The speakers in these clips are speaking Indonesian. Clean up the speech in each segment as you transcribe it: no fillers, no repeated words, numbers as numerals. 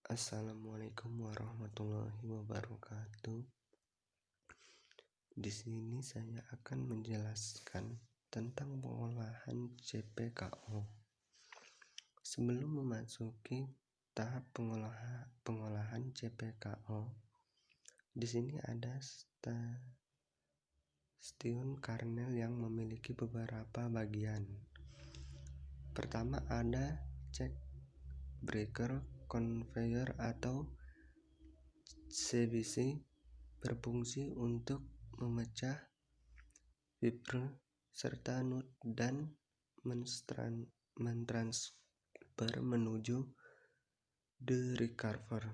Assalamualaikum warahmatullahi wabarakatuh. Di sini saya akan menjelaskan tentang pengolahan CPKO. Sebelum memasuki tahap pengolahan CPKO, di sini ada stasiun kernel yang memiliki beberapa bagian. Pertama ada check breaker conveyor atau CBC, berfungsi untuk memecah fiber serta node dan mentransfer menuju the receiver.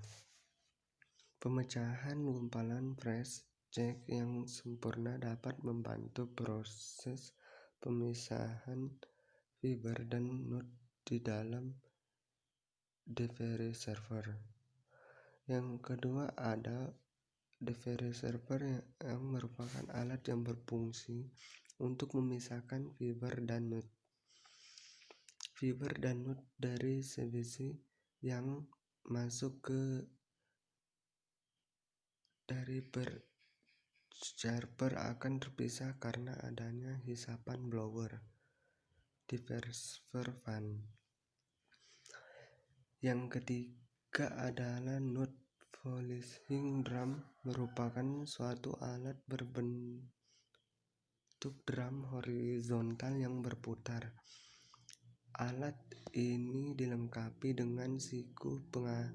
Pemecahan gumpalan fresh check yang sempurna dapat membantu proses pemisahan fiber dan node di dalam delivery server. Yang kedua ada delivery server yang merupakan alat yang berfungsi untuk memisahkan fiber dan node dari CBC yang masuk ke dari server akan terpisah karena adanya hisapan blower diverter fan. Yang ketiga adalah node polishing drum, merupakan suatu alat berbentuk drum horizontal yang berputar. Alat ini dilengkapi dengan siku pengarah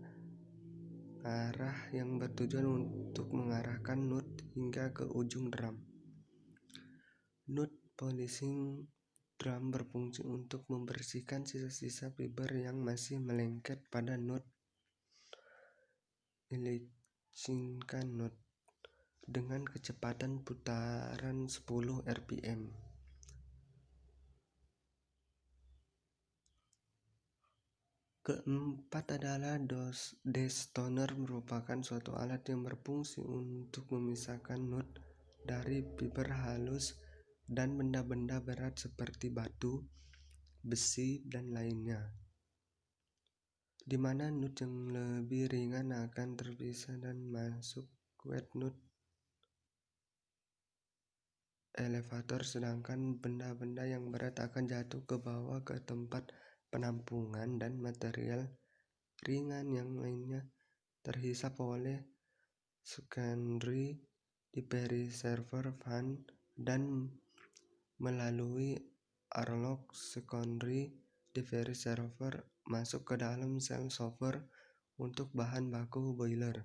yang bertujuan untuk mengarahkan node hingga ke ujung drum. Node polishing drum berfungsi untuk membersihkan sisa-sisa fiber yang masih melengket pada node. Melichinkan node dengan kecepatan putaran 10 rpm. Keempat adalah destoner, merupakan suatu alat yang berfungsi untuk memisahkan node dari fiber halus dan benda-benda berat seperti batu, besi, dan lainnya, di mana node yang lebih ringan akan terpisah dan masuk wet node elevator, sedangkan benda-benda yang berat akan jatuh ke bawah ke tempat penampungan, dan material ringan yang lainnya terhisap oleh secondary delivery server fan dan melalui airlock secondary delivery server masuk ke dalam sel server untuk bahan baku boiler.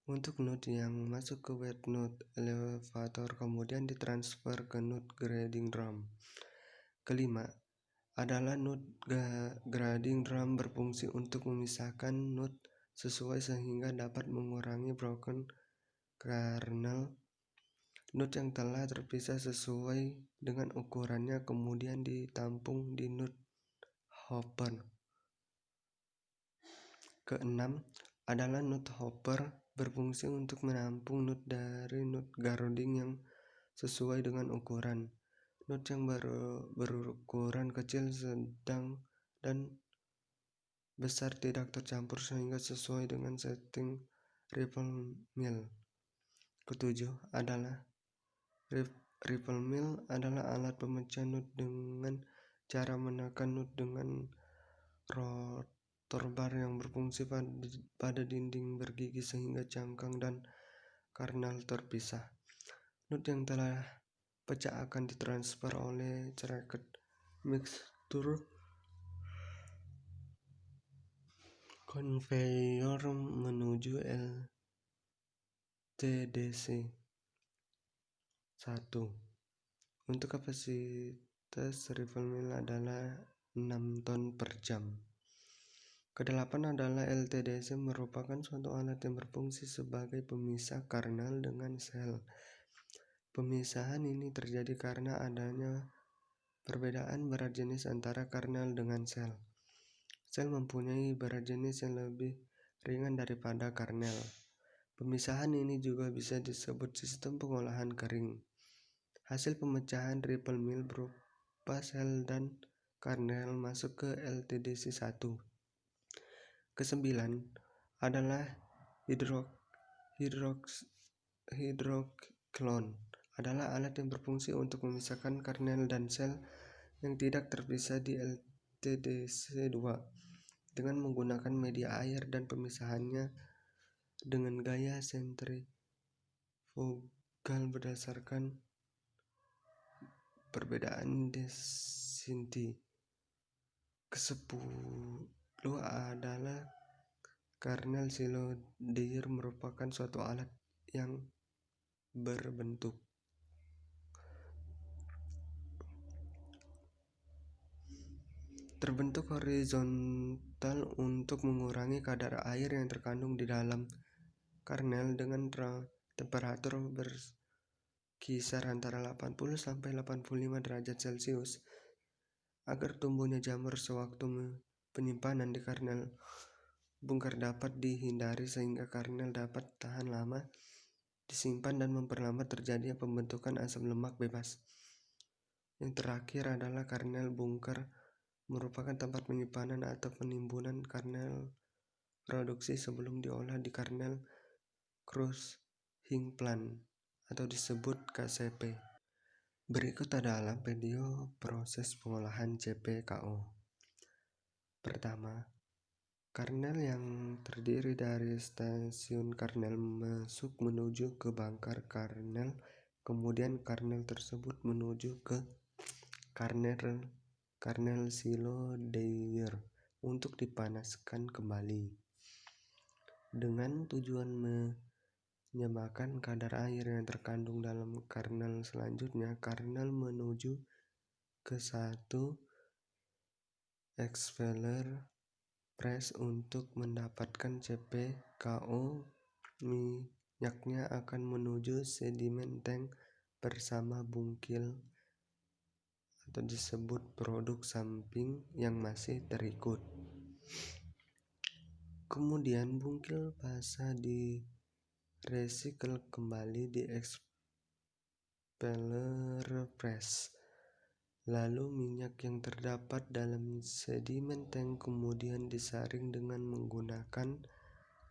Untuk node yang masuk ke wet node elevator kemudian ditransfer ke node grading drum. Kelima adalah node grading drum, berfungsi untuk memisahkan node sesuai sehingga dapat mengurangi broken kernel. Node yang telah terpisah sesuai dengan ukurannya kemudian ditampung di node hopper. Keenam adalah node hopper, berfungsi untuk menampung node dari node grading yang sesuai dengan ukuran. Node yang berukuran kecil, sedang, dan besar tidak tercampur sehingga sesuai dengan setting ripple mill. Ketujuh adalah ripple mill adalah alat pemecah node dengan cara menekan node dengan rotor bar yang berfungsi pada dinding bergigi sehingga cangkang dan kernel terpisah. Node yang telah pecah akan ditransfer oleh tracked mixture conveyor menuju LTDC 1. Untuk kapasitas ripple mill adalah 6 ton per jam. Kedelapan adalah LTDC, merupakan suatu alat yang berfungsi sebagai pemisah kernel dengan sel. Pemisahan ini terjadi karena adanya perbedaan berat jenis antara kernel dengan sel. Sel mempunyai berat jenis yang lebih ringan daripada kernel. Pemisahan ini juga bisa disebut sistem pengolahan kering. Hasil pemecahan ripple mill berupa sel dan kernel masuk ke LTDC 1. Kesembilan adalah hidroklon adalah alat yang berfungsi untuk memisahkan kernel dan sel yang tidak terpisah di LTDC2 dengan menggunakan media air dan pemisahannya dengan gaya sentrifugal berdasarkan perbedaan density. Ke-10 adalah kernel silo Dyer merupakan suatu alat yang berbentuk terbentuk horizontal untuk mengurangi kadar air yang terkandung di dalam kernel dengan temperatur berkisar antara 80 sampai 85 derajat Celcius. Agar tumbuhnya jamur sewaktu penyimpanan di kernel bunker dapat dihindari sehingga kernel dapat tahan lama disimpan dan memperlambat terjadinya pembentukan asam lemak bebas. Yang terakhir adalah kernel bunker merupakan tempat penyimpanan atau penimbunan kernel produksi sebelum diolah di kernel crushing plant atau disebut KCP. Berikut adalah video proses pengolahan CPKO. Pertama, kernel yang terdiri dari stasiun kernel masuk menuju ke bangkar kernel, kemudian kernel tersebut menuju ke kernel silo Dyer untuk dipanaskan kembali dengan tujuan menyamakan kadar air yang terkandung dalam kernel. Selanjutnya, kernel menuju ke satu expeller press untuk mendapatkan CPKO. Minyaknya akan menuju sedimen tank bersama bungkil atau disebut produk samping yang masih terikut. Kemudian bungkil basah di recycle kembali di expeller press. Lalu minyak yang terdapat dalam sedimen tank kemudian disaring dengan menggunakan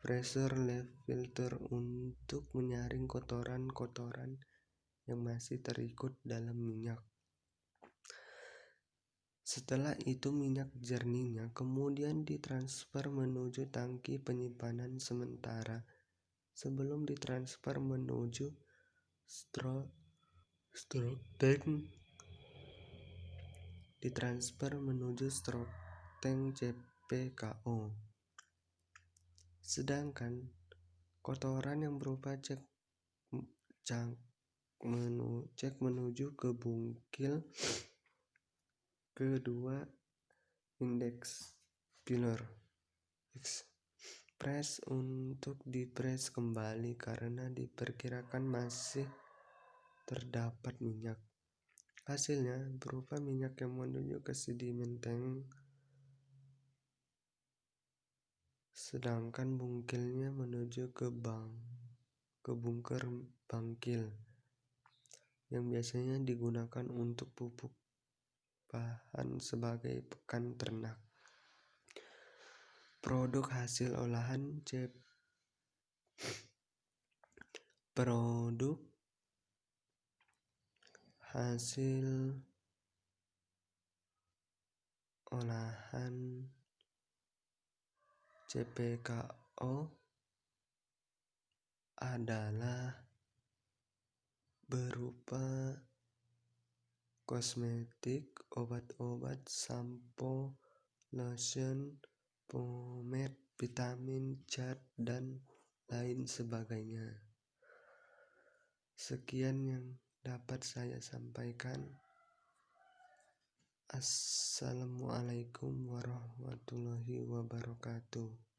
pressure leaf filter untuk menyaring kotoran-kotoran yang masih terikut dalam minyak. Setelah itu minyak jernihnya kemudian ditransfer menuju tangki penyimpanan sementara sebelum ditransfer menuju stroke tank CPKO. Sedangkan kotoran yang berupa cek menuju ke bungkil kedua index filler press untuk dipres kembali karena diperkirakan masih terdapat minyak. Hasilnya berupa minyak yang menuju ke sedimen tank, sedangkan bungkilnya menuju ke bungker bangkil yang biasanya digunakan untuk pupuk bahan sebagai pakan ternak. Produk hasil olahan CPKO adalah berupa kosmetik, obat-obat, sampo, lotion, pomade, vitamin, cat, dan lain sebagainya. Sekian yang dapat saya sampaikan. Assalamualaikum warahmatullahi wabarakatuh.